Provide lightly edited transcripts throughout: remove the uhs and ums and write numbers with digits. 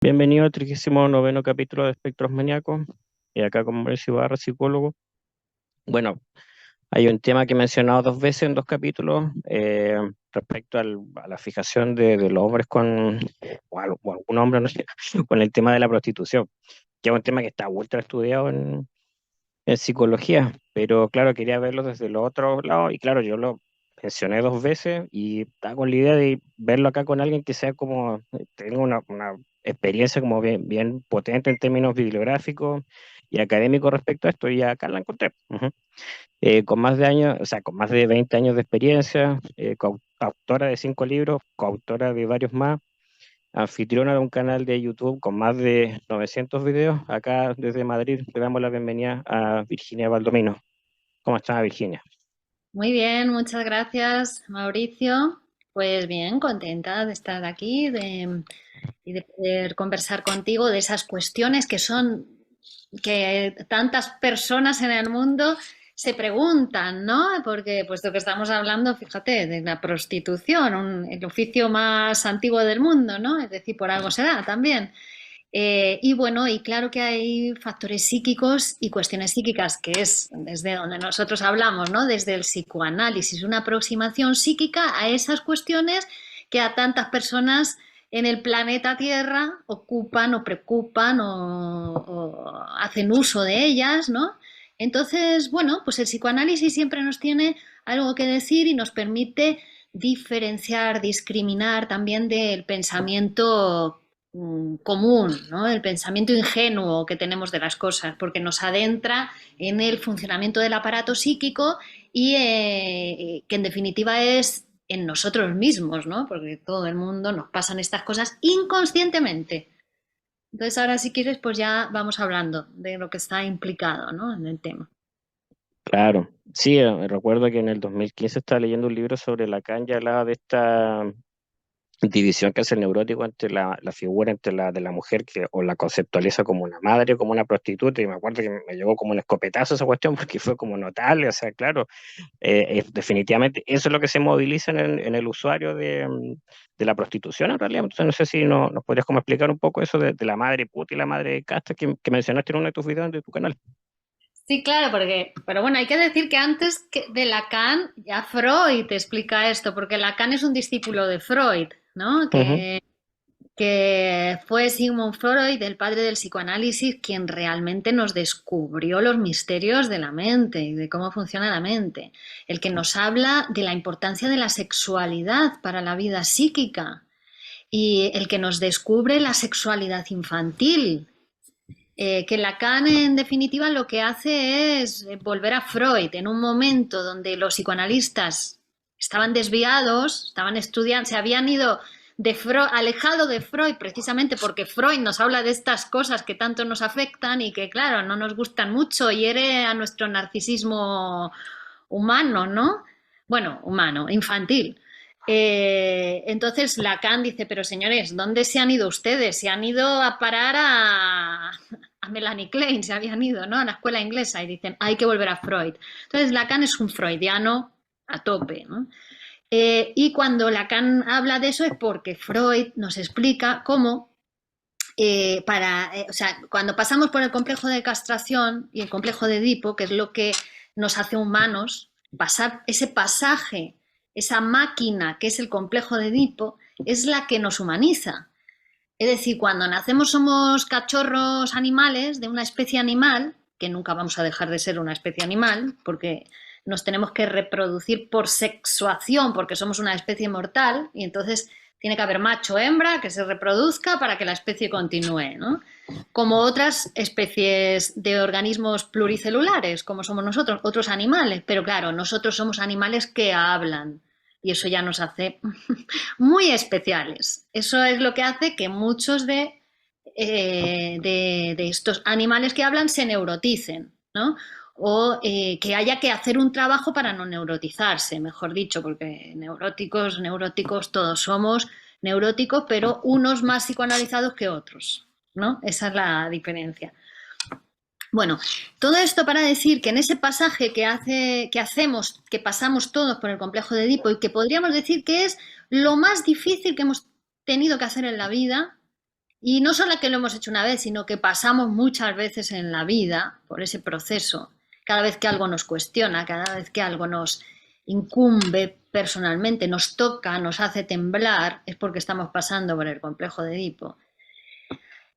Bienvenido al 39º capítulo de Espectros Maníacos. Y acá con Mauricio Ibarra, psicólogo. Bueno, hay un tema que he mencionado dos veces en dos capítulos respecto a la fijación de los hombres o algún hombre, no sé, con el tema de la prostitución, que es un tema que está ultra estudiado en psicología, pero claro, quería verlo desde el otro lado y claro, yo lo mencioné dos veces y estaba con la idea de verlo acá con alguien que sea como, tenga una experiencia como bien potente en términos bibliográficos y académicos respecto a esto y acá la encontré. Ujú. Con más de años, o sea, con más de 20 años de experiencia, autora de 5 libros, coautora de varios más, anfitriona de un canal de YouTube con más de 900 videos. Acá desde Madrid le damos la bienvenida a Virginia Baldomino. ¿Cómo estás, Virginia? Muy bien, muchas gracias, Mauricio. Pues bien, contenta de estar aquí y de poder conversar contigo de esas cuestiones que son que tantas personas en el mundo se preguntan, ¿no? Porque puesto que estamos hablando, fíjate, de la prostitución, el oficio más antiguo del mundo, ¿no? Es decir, por algo será también. Y bueno, y claro que hay factores psíquicos y cuestiones psíquicas, que es desde donde nosotros hablamos, ¿no? Desde el psicoanálisis, una aproximación psíquica a esas cuestiones que a tantas personas en el planeta Tierra ocupan o preocupan o hacen uso de ellas, ¿no? Entonces, bueno, pues el psicoanálisis siempre nos tiene algo que decir y nos permite diferenciar, discriminar también del pensamiento común, ¿no? El pensamiento ingenuo que tenemos de las cosas, porque nos adentra en el funcionamiento del aparato psíquico y que en definitiva es en nosotros mismos, ¿no? Porque todo el mundo nos pasan estas cosas inconscientemente. Entonces ahora si quieres pues ya vamos hablando de lo que está implicado, ¿no? En el tema. Claro, sí, recuerdo que en el 2015 estaba leyendo un libro sobre Lacan y hablaba de esta división que hace el neurótico entre la figura entre la de la mujer que o la conceptualiza como una madre o como una prostituta y me acuerdo que me llegó como un escopetazo esa cuestión porque fue como notable, o sea, claro, definitivamente eso es lo que se moviliza en el usuario de la prostitución en realidad. Entonces no sé si nos podrías como explicar un poco eso de la madre puta y la madre casta que mencionaste en uno de tus videos de tu canal. Sí, claro, porque, pero bueno, hay que decir que antes de Lacan ya Freud te explica esto, porque Lacan es un discípulo de Freud, ¿no? Ujú. Que fue Sigmund Freud, el padre del psicoanálisis, quien realmente nos descubrió los misterios de la mente y de cómo funciona la mente. El que nos habla de la importancia de la sexualidad para la vida psíquica y el que nos descubre la sexualidad infantil. Que Lacan, en definitiva, lo que hace es volver a Freud en un momento donde los psicoanalistas estaban desviados, estaban estudiando, se habían ido de Freud, alejado de Freud precisamente porque Freud nos habla de estas cosas que tanto nos afectan y que, claro, no nos gustan mucho, hiere a nuestro narcisismo humano, ¿no? Bueno, humano, infantil. Entonces Lacan dice, pero señores, ¿dónde se han ido ustedes? Se han ido a parar a Melanie Klein, se habían ido, ¿no? A la escuela inglesa y dicen, hay que volver a Freud. Entonces Lacan es un freudiano a tope, ¿no? Y cuando Lacan habla de eso es porque Freud nos explica cómo o sea, cuando pasamos por el complejo de castración y el complejo de Edipo, que es lo que nos hace humanos, pasar ese pasaje, esa máquina que es el complejo de Edipo, es la que nos humaniza. Es decir, cuando nacemos somos cachorros animales de una especie animal, que nunca vamos a dejar de ser una especie animal, porque nos tenemos que reproducir por sexuación, porque somos una especie mortal, y entonces tiene que haber macho hembra que se reproduzca para que la especie continúe, ¿no? Como otras especies de organismos pluricelulares, como somos nosotros, otros animales, pero claro, nosotros somos animales que hablan, y eso ya nos hace muy especiales. Eso es lo que hace que muchos de estos animales que hablan se neuroticen, ¿no? O que haya que hacer un trabajo para no neurotizarse, mejor dicho, porque neuróticos todos somos neuróticos, pero unos más psicoanalizados que otros, ¿no? Esa es la diferencia. Bueno, todo esto para decir que en ese pasaje que hacemos, que pasamos todos por el complejo de Edipo y que podríamos decir que es lo más difícil que hemos tenido que hacer en la vida, Y no solo que lo hemos hecho una vez, sino que pasamos muchas veces en la vida por ese proceso. Cada vez que algo nos cuestiona, cada vez que algo nos incumbe personalmente, nos toca, nos hace temblar, es porque estamos pasando por el complejo de Edipo.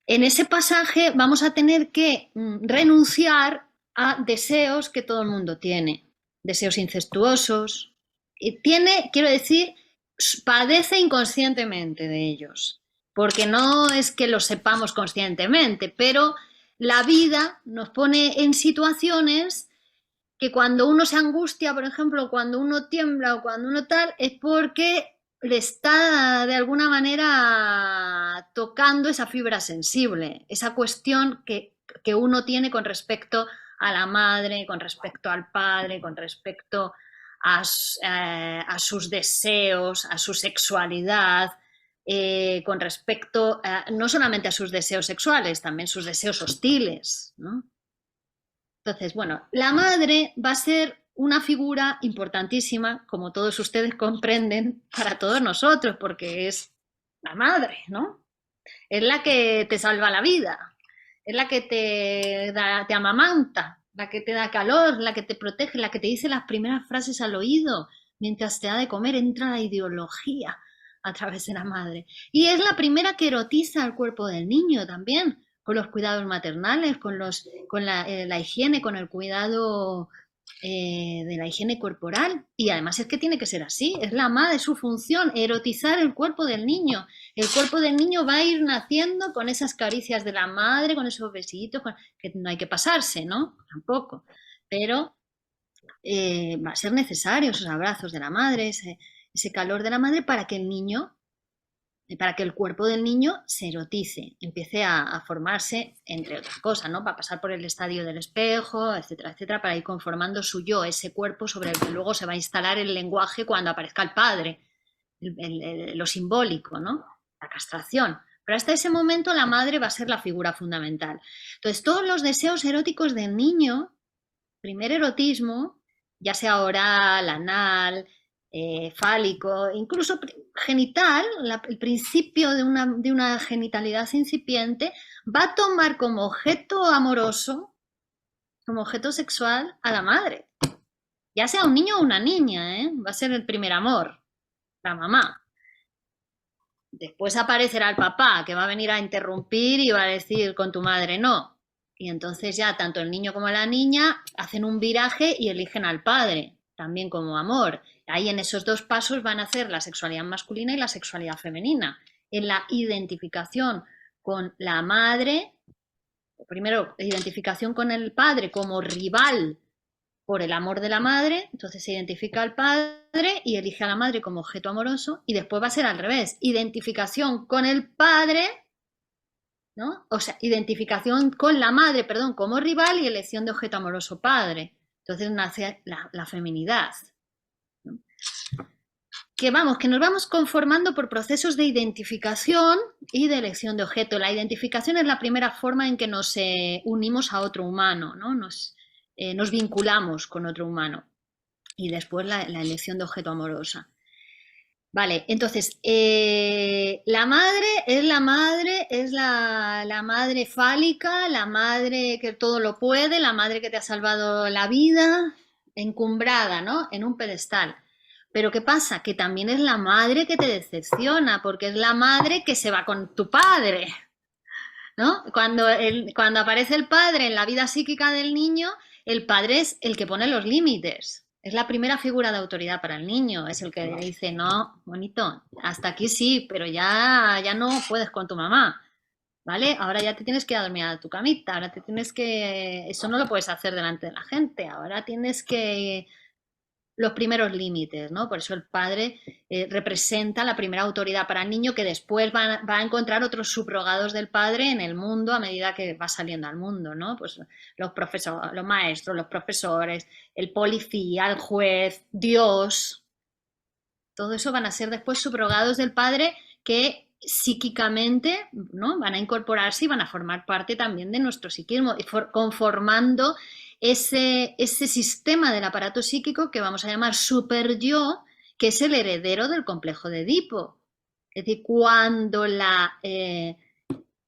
En ese pasaje vamos a tener que renunciar a deseos que todo el mundo tiene, deseos incestuosos. Y tiene, quiero decir, padece inconscientemente de ellos, porque no es que lo sepamos conscientemente, pero la vida nos pone en situaciones que cuando uno se angustia, por ejemplo, cuando uno tiembla o cuando uno tal, es porque le está de alguna manera tocando esa fibra sensible, esa cuestión que uno tiene con respecto a la madre, con respecto al padre, con respecto a sus deseos, a su sexualidad, con respecto no solamente a sus deseos sexuales, también sus deseos hostiles, ¿no? Entonces, bueno, la madre va a ser una figura importantísima, como todos ustedes comprenden, para todos nosotros, porque es la madre, ¿no? Es la que te salva la vida, es la que te amamanta, la que te da calor, la que te protege, la que te dice las primeras frases al oído mientras te da de comer. Entra la ideología a través de la madre. Y es la primera que erotiza el cuerpo del niño también, con los cuidados maternales, con la higiene, con el cuidado de la higiene corporal. Y además es que tiene que ser así, es la madre, es su función, erotizar el cuerpo del niño. El cuerpo del niño va a ir naciendo con esas caricias de la madre, con esos besitos, que no hay que pasarse, ¿no? Tampoco. Pero va a ser necesario esos abrazos de la madre, ese calor de la madre para que el niño, para que el cuerpo del niño se erotice, empiece a formarse, entre otras cosas, ¿no? Va a pasar por el estadio del espejo, etcétera, etcétera, para ir conformando su yo, ese cuerpo sobre el que luego se va a instalar el lenguaje cuando aparezca el padre, lo simbólico, ¿no? La castración. Pero hasta ese momento la madre va a ser la figura fundamental. Entonces, todos los deseos eróticos del niño, primer erotismo, ya sea oral, anal, fálico, incluso genital, el principio de una genitalidad incipiente, va a tomar como objeto amoroso, como objeto sexual a la madre. Ya sea un niño o una niña, ¿eh? Va a ser el primer amor, la mamá. Después aparecerá el papá, que va a venir a interrumpir y va a decir con tu madre no. Y entonces ya tanto el niño como la niña hacen un viraje y eligen al padre, también como amor. Ahí en esos dos pasos van a hacer la sexualidad masculina y la sexualidad femenina. En la identificación con la madre, primero identificación con el padre como rival por el amor de la madre, entonces se identifica al padre y elige a la madre como objeto amoroso, y después va a ser al revés, identificación con el padre, ¿no? O sea, identificación con la madre, perdón, como rival y elección de objeto amoroso padre. Entonces nace la feminidad, ¿no? Que vamos, que nos vamos conformando por procesos de identificación y de elección de objeto. La identificación es la primera forma en que nos unimos a otro humano, ¿no? Nos vinculamos con otro humano. Y después la elección de objeto amorosa. Vale, entonces, la madre es la madre fálica, la madre que todo lo puede, la madre que te ha salvado la vida, encumbrada, ¿no? En un pedestal. Pero ¿qué pasa? Que también es la madre que te decepciona, porque es la madre que se va con tu padre, ¿no? Cuando aparece el padre en la vida psíquica del niño, el padre es el que pone los límites. Es la primera figura de autoridad para el niño. Es el que le dice, no, bonito, hasta aquí sí, pero ya no puedes con tu mamá, ¿vale? Ahora ya te tienes que ir a dormir a tu camita, ahora te tienes que... Eso no lo puedes hacer delante de la gente, ahora tienes que los primeros límites, ¿no? Por eso el padre representa la primera autoridad para el niño, que después va a encontrar otros subrogados del padre en el mundo a medida que va saliendo al mundo, ¿no? Pues los maestros, los profesores, el policía, el juez, Dios, todo eso van a ser después subrogados del padre que psíquicamente, ¿no? Van a incorporarse y van a formar parte también de nuestro psiquismo, conformando ese sistema del aparato psíquico que vamos a llamar super yo, que es el heredero del complejo de Edipo. Es decir, cuando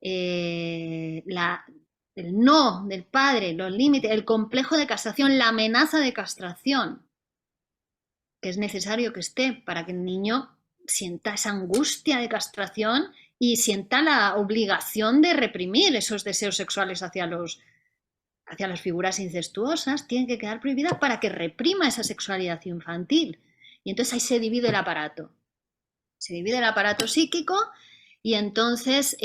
el no del padre, los límites, el complejo de castración, la amenaza de castración, que es necesario que esté para que el niño sienta esa angustia de castración y sienta la obligación de reprimir esos deseos sexuales hacia las figuras incestuosas, tienen que quedar prohibidas para que reprima esa sexualidad infantil. Y entonces ahí se divide el aparato. Se divide el aparato psíquico y entonces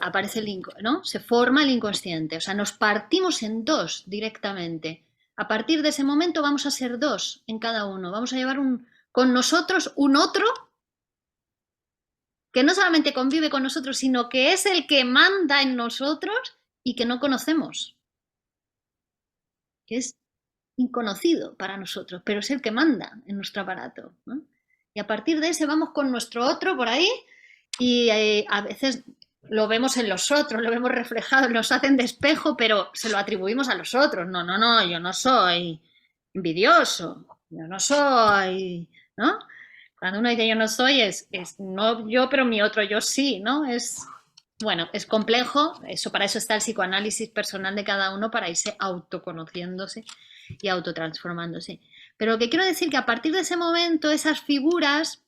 aparece ¿no? Se forma el inconsciente. O sea, nos partimos en dos directamente. A partir de ese momento vamos a ser dos en cada uno. Vamos a llevar con nosotros un otro que no solamente convive con nosotros, sino que es el que manda en nosotros y que no conocemos. Que es inconocido para nosotros, pero es el que manda en nuestro aparato, ¿no? Y a partir de ese vamos con nuestro otro por ahí y a veces lo vemos en los otros, lo vemos reflejado, nos hacen de espejo, pero se lo atribuimos a los otros. No, yo no soy envidioso, yo no soy, ¿no? Cuando uno dice yo no soy, es no yo, pero mi otro yo sí, ¿no? Bueno, es complejo, para eso está el psicoanálisis personal de cada uno, para irse autoconociéndose y autotransformándose. Pero lo que quiero decir que a partir de ese momento esas figuras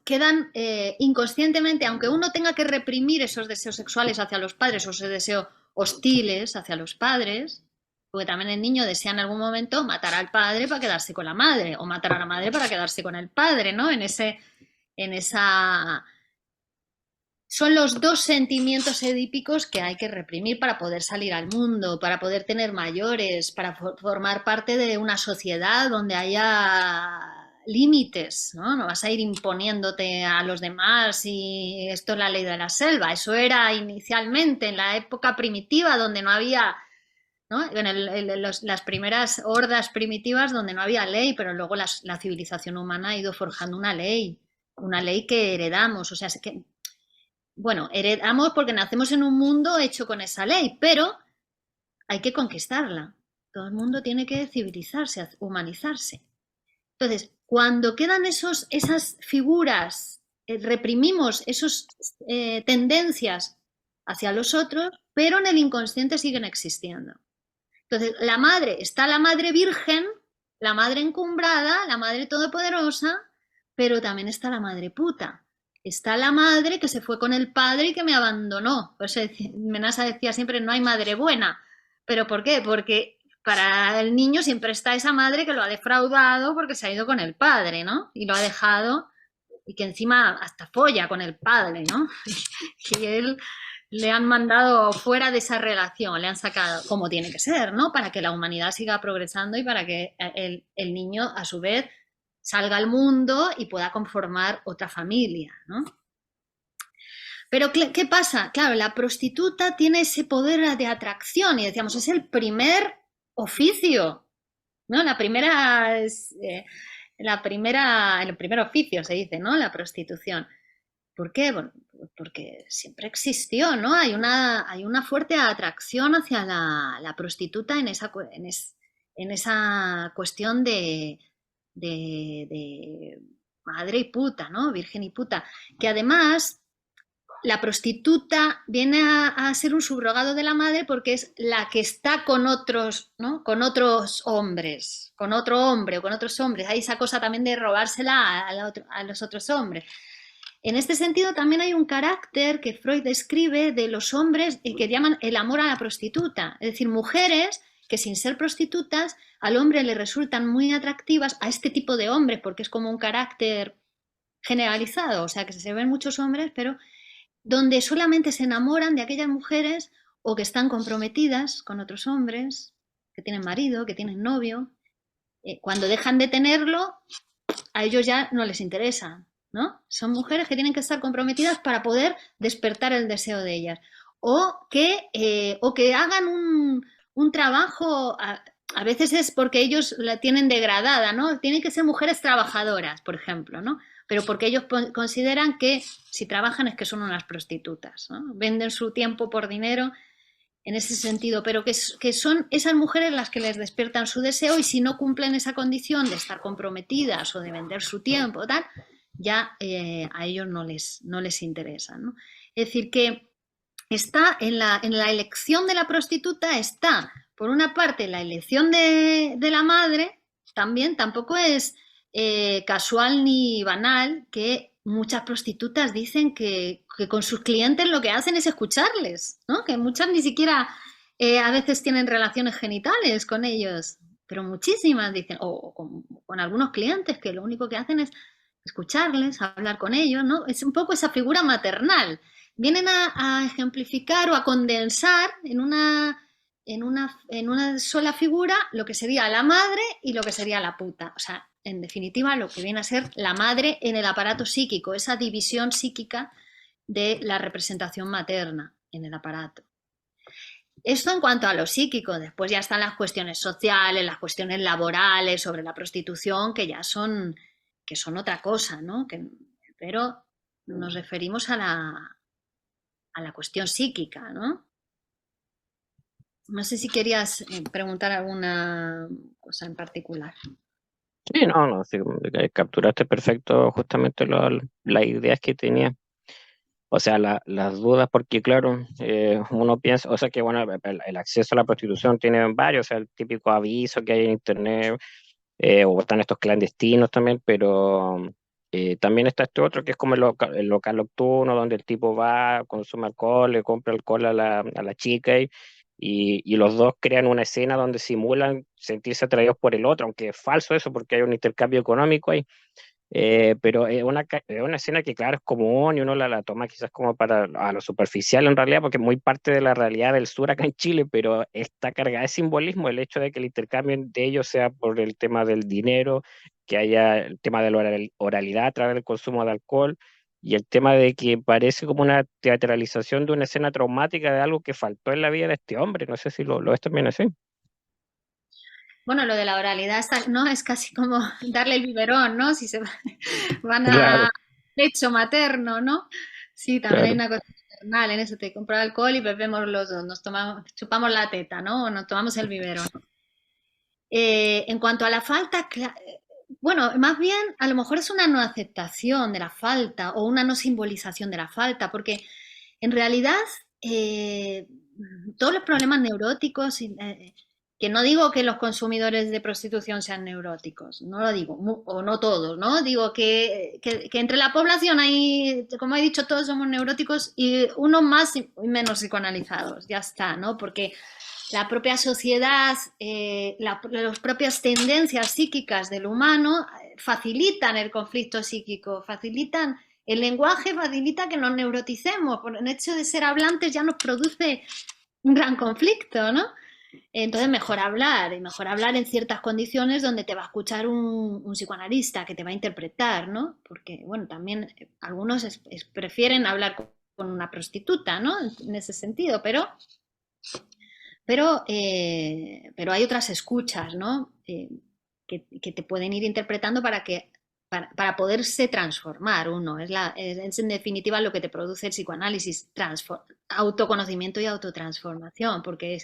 quedan inconscientemente, aunque uno tenga que reprimir esos deseos sexuales hacia los padres o esos deseos hostiles hacia los padres, porque también el niño desea en algún momento matar al padre para quedarse con la madre o matar a la madre para quedarse con el padre, ¿no? Son los dos sentimientos edípicos que hay que reprimir para poder salir al mundo, para poder tener mayores, para formar parte de una sociedad donde haya límites, ¿no? No vas a ir imponiéndote a los demás y esto es la ley de la selva. Eso era inicialmente en la época primitiva donde no había, ¿no? Las primeras hordas primitivas donde no había ley, pero luego la civilización humana ha ido forjando una ley que heredamos, o sea, que bueno, heredamos porque nacemos en un mundo hecho con esa ley, pero hay que conquistarla. Todo el mundo tiene que civilizarse, humanizarse. Entonces, cuando quedan esas figuras, reprimimos esas tendencias hacia los otros, pero en el inconsciente siguen existiendo. Entonces, está la madre virgen, la madre encumbrada, la madre todopoderosa, pero también está la madre puta. Está la madre que se fue con el padre y que me abandonó. Por eso Menasa decía siempre, no hay madre buena. ¿Pero por qué? Porque para el niño siempre está esa madre que lo ha defraudado porque se ha ido con el padre, ¿no? Y lo ha dejado y que encima hasta folla con el padre, ¿no? Y él le han mandado fuera de esa relación, le han sacado como tiene que ser, ¿no? Para que la humanidad siga progresando y para que el niño, a su vez, salga al mundo y pueda conformar otra familia, ¿no? Pero ¿qué pasa? Claro, la prostituta tiene ese poder de atracción y decíamos, es el primer oficio, ¿no? El primer oficio se dice, ¿no? La prostitución. ¿Por qué? Bueno, porque siempre existió, ¿no? Hay una fuerte atracción hacia la prostituta en esa cuestión de madre y puta, ¿no? Virgen y puta. Que además la prostituta viene a ser un subrogado de la madre porque es la que está con otros, ¿no? Con otros hombres, con otro hombre o con otros hombres. Hay esa cosa también de robársela a los otros hombres. En este sentido también hay un carácter que Freud describe de los hombres que llaman el amor a la prostituta, es decir, mujeres que sin ser prostitutas al hombre le resultan muy atractivas a este tipo de hombres porque es como un carácter generalizado, o sea que se ven muchos hombres, pero donde solamente se enamoran de aquellas mujeres o que están comprometidas con otros hombres, que tienen marido, que tienen novio. Cuando dejan de tenerlo, a ellos ya no les interesa, ¿no? Son mujeres que tienen que estar comprometidas para poder despertar el deseo de ellas. O que hagan un trabajo, a veces es porque ellos la tienen degradada, ¿no? Tienen que ser mujeres trabajadoras, por ejemplo, ¿no? Pero porque ellos consideran que si trabajan es que son unas prostitutas, ¿no? Venden su tiempo por dinero en ese sentido, pero que son esas mujeres las que les despiertan su deseo y si no cumplen esa condición de estar comprometidas o de vender su tiempo, tal, ya a ellos no les interesa, ¿no? Es decir, que está en la elección de la prostituta, está, por una parte, la elección de la madre, también tampoco es casual ni banal que muchas prostitutas dicen que con sus clientes lo que hacen es escucharles, ¿no? Que muchas ni siquiera a veces tienen relaciones genitales con ellos, pero muchísimas dicen, o con algunos clientes que lo único que hacen es escucharles, hablar con ellos, ¿no? Es un poco esa figura maternal. Vienen a ejemplificar o a condensar en una sola figura lo que sería la madre y lo que sería la puta. O sea, en definitiva, lo que viene a ser la madre en el aparato psíquico, esa división psíquica de la representación materna en el aparato. Esto en cuanto a lo psíquico. Después ya están las cuestiones sociales, las cuestiones laborales sobre la prostitución, que son otra cosa, ¿no? Pero nos referimos a la cuestión psíquica, ¿no? No sé si querías preguntar alguna cosa en particular. Sí, no, sí, capturaste perfecto justamente las ideas que tenía. O sea, las dudas, porque claro, uno piensa, o sea que bueno, el acceso a la prostitución tiene varios, o sea, el típico aviso que hay en internet, o están estos clandestinos también, pero también está este otro que es como el local nocturno, donde el tipo va, consume alcohol, le compra alcohol a la chica y los dos crean una escena donde simulan sentirse atraídos por el otro, aunque es falso eso porque hay un intercambio económico ahí. Pero es una escena que, claro, es común y uno la toma quizás como para a lo superficial en realidad, porque es muy parte de la realidad del sur acá en Chile, pero está cargada de simbolismo el hecho de que el intercambio de ellos sea por el tema del dinero, que haya el tema de la oralidad a través del consumo de alcohol y el tema de que parece como una teatralización de una escena traumática de algo que faltó en la vida de este hombre. No sé si lo ves también así. Bueno, lo de la oralidad ¿no? Es casi como darle el biberón, ¿no? Si se van Claro, a lecho materno, ¿no? Sí, también hay claro. una cosa maternal en eso, te compra alcohol y bebemos los dos, nos tomamos, chupamos la teta, ¿no? O nos tomamos el biberón. En cuanto a la falta, bueno, más bien a lo mejor es una no aceptación de la falta o una no simbolización de la falta, porque en realidad eh, todos los problemas neuróticos, que no digo que los consumidores de prostitución sean neuróticos, no lo digo, o no todos, ¿no? Digo que entre la población hay, como he dicho, todos somos neuróticos y unos más y menos psicoanalizados, ya está, ¿no? Porque la propia sociedad, las propias tendencias psíquicas del humano facilitan el conflicto psíquico, facilitan el lenguaje, facilita que nos neuroticemos. Por el hecho de ser hablantes ya nos produce un gran conflicto, ¿no? Entonces, mejor hablar en ciertas condiciones donde te va a escuchar un psicoanalista que te va a interpretar, ¿no? Porque, bueno, también algunos prefieren hablar con una prostituta, ¿no? En ese sentido, pero hay otras escuchas, ¿no? Que te pueden ir interpretando para poderse transformar uno. Es en definitiva lo que te produce el psicoanálisis, autoconocimiento y autotransformación, porque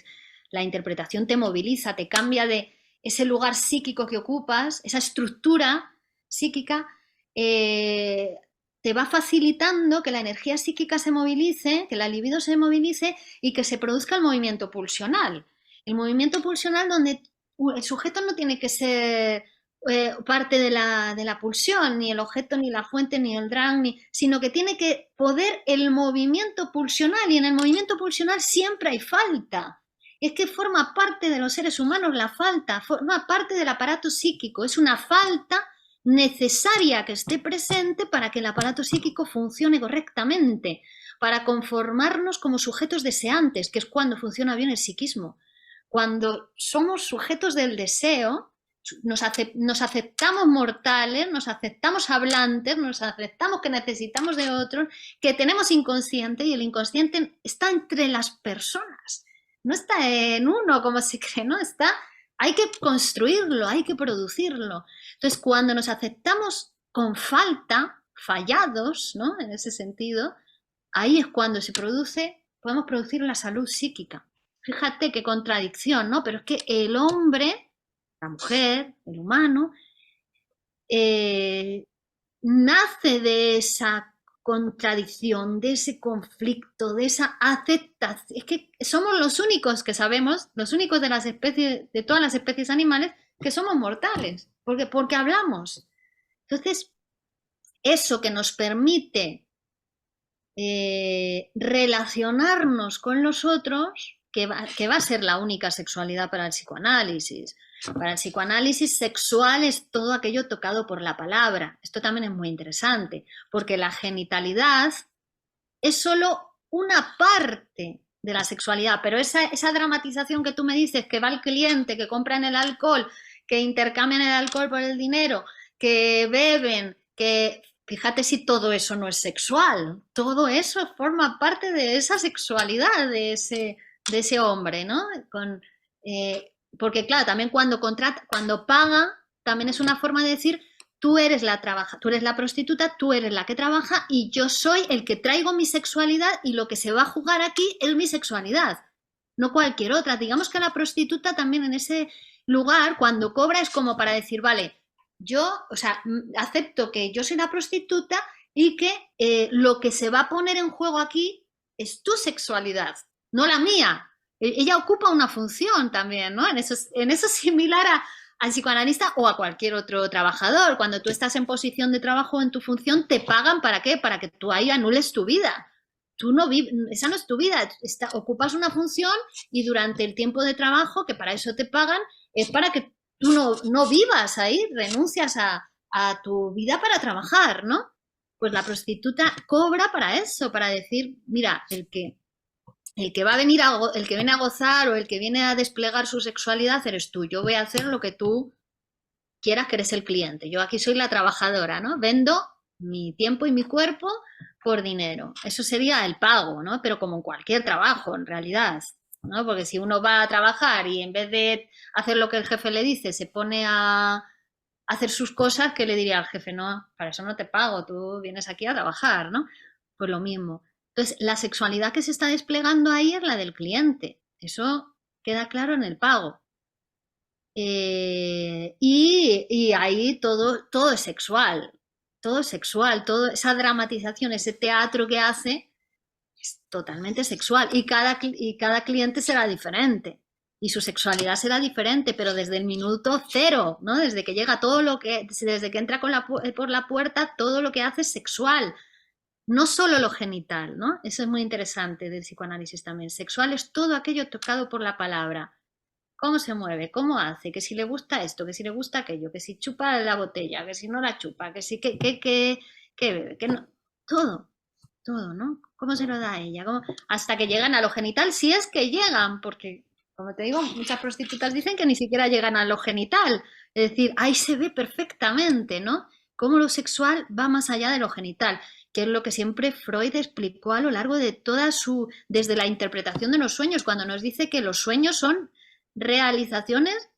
la interpretación te moviliza, te cambia de ese lugar psíquico que ocupas, esa estructura psíquica, eh, te va facilitando que la energía psíquica se movilice, que la libido se movilice y que se produzca el movimiento pulsional. El movimiento pulsional donde el sujeto no tiene que ser parte de la pulsión, ni el objeto, ni la fuente, ni el drag, sino que tiene que poder el movimiento pulsional, y en el movimiento pulsional siempre hay falta. Es que forma parte de los seres humanos la falta, forma parte del aparato psíquico, es una falta necesaria que esté presente para que el aparato psíquico funcione correctamente, para conformarnos como sujetos deseantes, que es cuando funciona bien el psiquismo. Cuando somos sujetos del deseo, nos aceptamos mortales, nos aceptamos hablantes, nos aceptamos que necesitamos de otros, que tenemos inconsciente y el inconsciente está entre las personas, no está en uno como se cree, ¿no? Hay que construirlo, hay que producirlo. Entonces, cuando nos aceptamos con falta, fallados, ¿no? En ese sentido, ahí es cuando podemos producir la salud psíquica. Fíjate qué contradicción, ¿no? Pero es que el hombre, la mujer, el humano, nace de esa contradicción, de ese conflicto, de esa aceptación. Es que somos los únicos que sabemos, los únicos de las especies, de todas las especies animales, que somos mortales, porque hablamos. Entonces, eso que nos permite relacionarnos con los otros, que va a ser la única sexualidad para el psicoanálisis. Para el psicoanálisis, sexual es todo aquello tocado por la palabra. Esto también es muy interesante, porque la genitalidad es solo una parte de la sexualidad, pero esa dramatización que tú me dices, que va el cliente, que compran el alcohol, que intercambian el alcohol por el dinero, que beben, que... Fíjate si todo eso no es sexual, todo eso forma parte de esa sexualidad de ese hombre, ¿no? Porque claro, también cuando paga, también es una forma de decir, tú eres la prostituta, tú eres la que trabaja y yo soy el que traigo mi sexualidad y lo que se va a jugar aquí es mi sexualidad, no cualquier otra. Digamos que la prostituta también en ese lugar, cuando cobra, es como para decir, vale, yo, o sea, acepto que yo soy la prostituta y que lo que se va a poner en juego aquí es tu sexualidad, no la mía. Ella ocupa una función también, ¿no? En eso es similar al psicoanalista o a cualquier otro trabajador. Cuando tú estás en posición de trabajo en tu función, te pagan ¿para qué? Para que tú ahí anules tu vida. Tú no vives, esa no es tu vida, ocupas una función y durante el tiempo de trabajo, que para eso te pagan, es para que tú no vivas ahí, renuncias a tu vida para trabajar, ¿no? Pues la prostituta cobra para eso, para decir, mira, el que va a venir el que viene a gozar o el que viene a desplegar su sexualidad eres tú. Yo voy a hacer lo que tú quieras, que eres el cliente. Yo aquí soy la trabajadora, ¿no? Vendo mi tiempo y mi cuerpo por dinero. Eso sería el pago, ¿no? Pero como en cualquier trabajo, en realidad, ¿no? Porque si uno va a trabajar y en vez de hacer lo que el jefe le dice, se pone a hacer sus cosas, ¿qué le diría al jefe? No, para eso no te pago, tú vienes aquí a trabajar, ¿no? Pues lo mismo. Entonces, la sexualidad que se está desplegando ahí es la del cliente. Eso queda claro en el pago. Y ahí todo es sexual. Todo es sexual. Toda esa dramatización, ese teatro que hace, es totalmente sexual. Y cada cliente será diferente. Y su sexualidad será diferente, pero desde el minuto cero, ¿no? Desde que llega desde que entra por la puerta, todo lo que hace es sexual. No solo lo genital, ¿no? Eso es muy interesante del psicoanálisis también. Sexual es todo aquello tocado por la palabra. Cómo se mueve, cómo hace, que si le gusta esto, que si le gusta aquello, que si chupa la botella, que si no la chupa, que si que bebe, que no. Todo, ¿no? ¿Cómo se lo da a ella? Hasta que llegan a lo genital, si es que llegan, porque, como te digo, muchas prostitutas dicen que ni siquiera llegan a lo genital. Es decir, ahí se ve perfectamente, ¿no? Cómo lo sexual va más allá de lo genital, que es lo que siempre Freud explicó a lo largo de desde la interpretación de los sueños, cuando nos dice que los sueños son realizaciones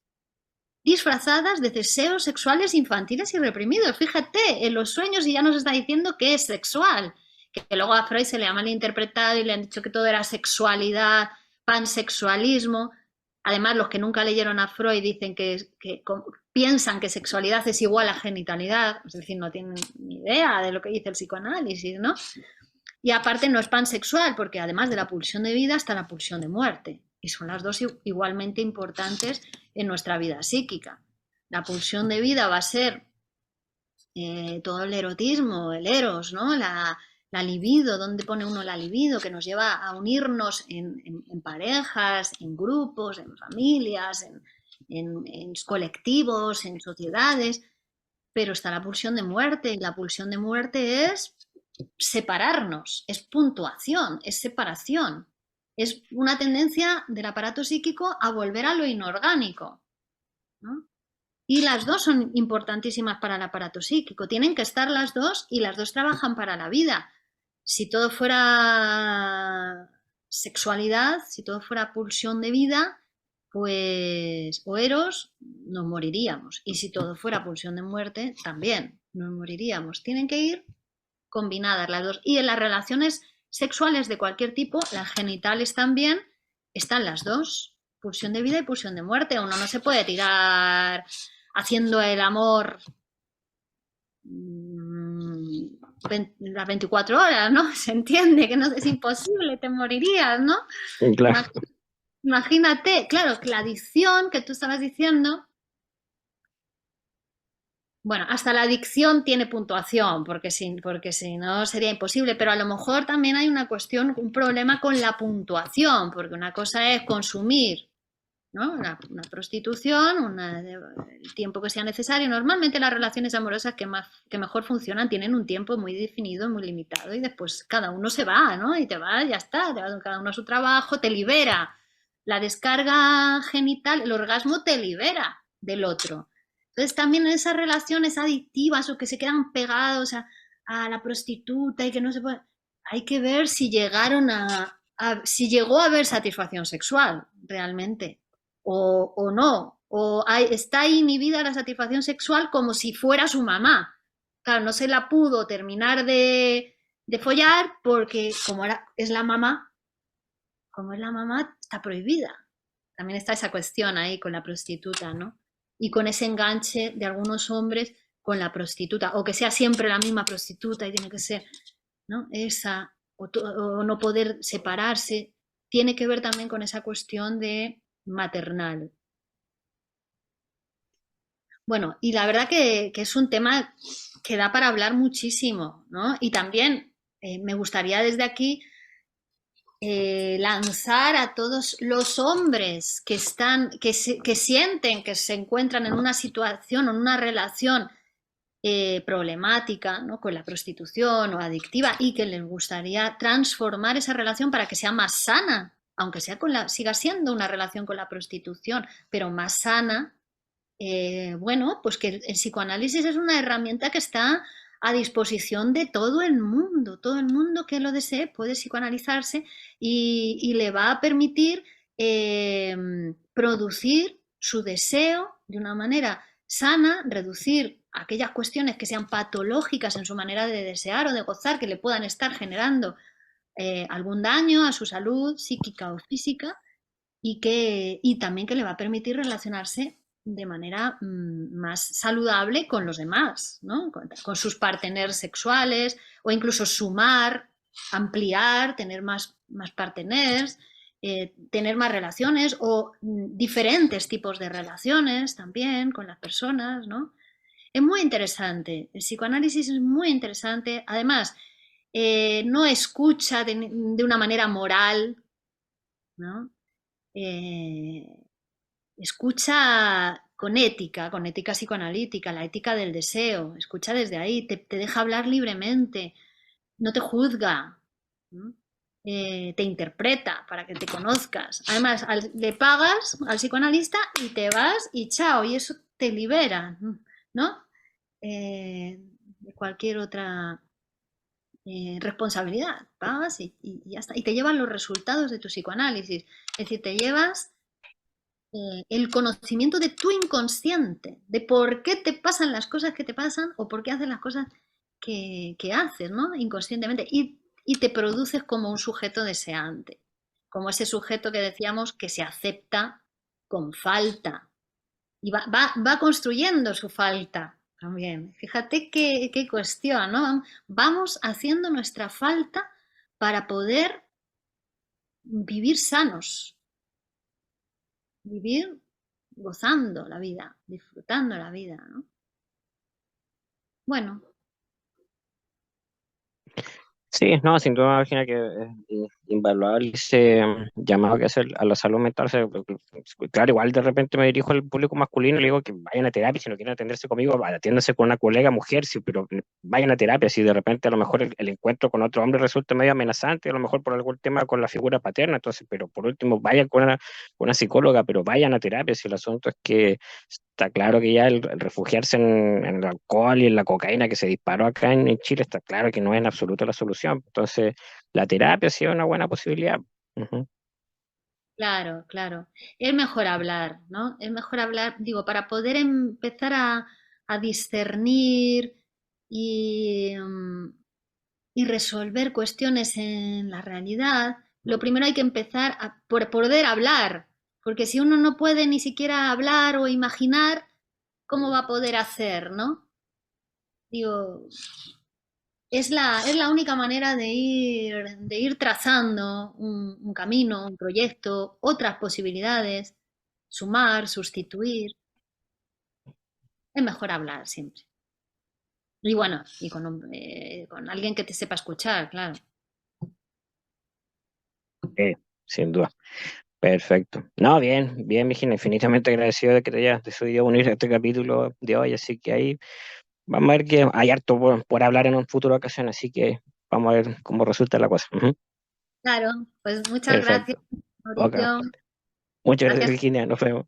disfrazadas de deseos sexuales infantiles y reprimidos. Fíjate, en los sueños ya nos está diciendo que es sexual, que luego a Freud se le ha malinterpretado y le han dicho que todo era sexualidad, pansexualismo. Además, los que nunca leyeron a Freud dicen que piensan que sexualidad es igual a genitalidad, es decir, no tienen ni idea de lo que dice el psicoanálisis, ¿no? Y aparte no es pansexual, porque además de la pulsión de vida está la pulsión de muerte. Y son las dos igualmente importantes en nuestra vida psíquica. La pulsión de vida va a ser todo el erotismo, el eros, ¿no? La libido, ¿dónde pone uno la libido? Que nos lleva a unirnos en parejas, en grupos, en familias, en colectivos, en sociedades. Pero está la pulsión de muerte, y la pulsión de muerte es separarnos, es puntuación, es separación. Es una tendencia del aparato psíquico a volver a lo inorgánico, ¿no? Y las dos son importantísimas para el aparato psíquico. Tienen que estar las dos y las dos trabajan para la vida. Si todo fuera sexualidad, si todo fuera pulsión de vida, pues o eros, nos moriríamos. Y si todo fuera pulsión de muerte, también nos moriríamos. Tienen que ir combinadas las dos. Y en las relaciones sexuales de cualquier tipo, las genitales también, están las dos, pulsión de vida y pulsión de muerte. Uno no se puede tirar haciendo el amor las 24 horas, ¿no? Se entiende que no es imposible, te morirías, ¿no? Claro. Imagínate, claro, que la adicción que tú estabas diciendo, bueno, hasta la adicción tiene puntuación, porque si no sería imposible, pero a lo mejor también hay una cuestión, un problema con la puntuación, porque una cosa es consumir, ¿no? Una prostitución, el tiempo que sea necesario. Normalmente las relaciones amorosas que mejor funcionan tienen un tiempo muy definido, muy limitado, y después cada uno se va, ¿no? Y te va, ya está, cada uno a su trabajo, te libera. La descarga genital, el orgasmo te libera del otro. Entonces también en esas relaciones adictivas o que se quedan pegados a la prostituta y que no se puede, hay que ver si si llegó a haber satisfacción sexual realmente o no, está inhibida la satisfacción sexual como si fuera su mamá. Claro, no se la pudo terminar de follar porque es la mamá, como es la mamá, está prohibida. También está esa cuestión ahí con la prostituta, ¿no? Y con ese enganche de algunos hombres con la prostituta, o que sea siempre la misma prostituta y tiene que ser, ¿no? Esa, o no poder separarse, tiene que ver también con esa cuestión de maternal. Bueno, y la verdad que es un tema que da para hablar muchísimo, ¿no? Y también me gustaría desde aquí lanzar a todos los hombres que sienten que se encuentran en una situación o en una relación problemática, ¿no? Con la prostitución o adictiva y que les gustaría transformar esa relación para que sea más sana, aunque sea siga siendo una relación con la prostitución, pero más sana. Bueno, pues que el psicoanálisis es una herramienta que está a disposición de todo el mundo que lo desee puede psicoanalizarse y le va a permitir producir su deseo de una manera sana, reducir aquellas cuestiones que sean patológicas en su manera de desear o de gozar, que le puedan estar generando algún daño a su salud psíquica o física y también que le va a permitir relacionarse de manera más saludable con los demás, ¿no? Con sus parteners sexuales o incluso sumar, ampliar, tener más parteners, tener más relaciones o diferentes tipos de relaciones también con las personas, ¿no? Es muy interesante, el psicoanálisis es muy interesante, además no escucha de una manera moral, ¿no? Eh, escucha con ética psicoanalítica, la ética del deseo, escucha desde ahí, te deja hablar libremente, no te juzga, ¿no? Te interpreta para que te conozcas. Además, le pagas al psicoanalista y te vas y chao, y eso te libera, ¿no? De cualquier otra responsabilidad. Pagas y ya está. Y te llevan los resultados de tu psicoanálisis. Es decir, te llevas el conocimiento de tu inconsciente, de por qué te pasan las cosas que te pasan o por qué haces las cosas que haces, ¿no? Inconscientemente. Y te produces como un sujeto deseante, como ese sujeto que decíamos que se acepta con falta y va construyendo su falta también. Fíjate qué cuestión, ¿no? Vamos haciendo nuestra falta para poder vivir sanos, vivir gozando la vida, disfrutando la vida, ¿no? Bueno, Sí, no, sin duda me imagino que es invaluable ese llamado que hace a la salud mental. O sea, claro, igual de repente me dirijo al público masculino y le digo que vayan a terapia, si no quieren atenderse conmigo, atiéndanse con una colega mujer, sí, pero vayan a terapia, si de repente a lo mejor el encuentro con otro hombre resulta medio amenazante, a lo mejor por algún tema con la figura paterna, entonces, pero por último, vayan con una psicóloga, pero vayan a terapia, si el asunto es que está claro que ya el refugiarse en el alcohol y en la cocaína que se disparó acá en Chile, está claro que no es en absoluto la solución. Entonces, la terapia sí es una buena posibilidad. Ujú. claro, claro. Es mejor hablar, ¿no? Es mejor hablar, digo, para poder empezar a discernir y, y resolver cuestiones en la realidad, lo primero hay que empezar por poder hablar, porque si uno no puede ni siquiera hablar o imaginar, ¿cómo va a poder hacer, no? Digo, es la única manera de ir trazando un camino, un proyecto, otras posibilidades, sumar, sustituir. Es mejor hablar siempre. Y bueno, y con alguien que te sepa escuchar, claro. Sin duda. Perfecto. No, bien, bien, Virginia, infinitamente agradecido de que te hayas decidido unir a este capítulo de hoy, así que ahí vamos a ver que hay harto por hablar en un futuro ocasión, así que vamos a ver cómo resulta la cosa. Ujú. Claro, pues muchas gracias, Perfecto. Ok. Mauricio. Muchas gracias, Gracias. Virginia. Nos vemos.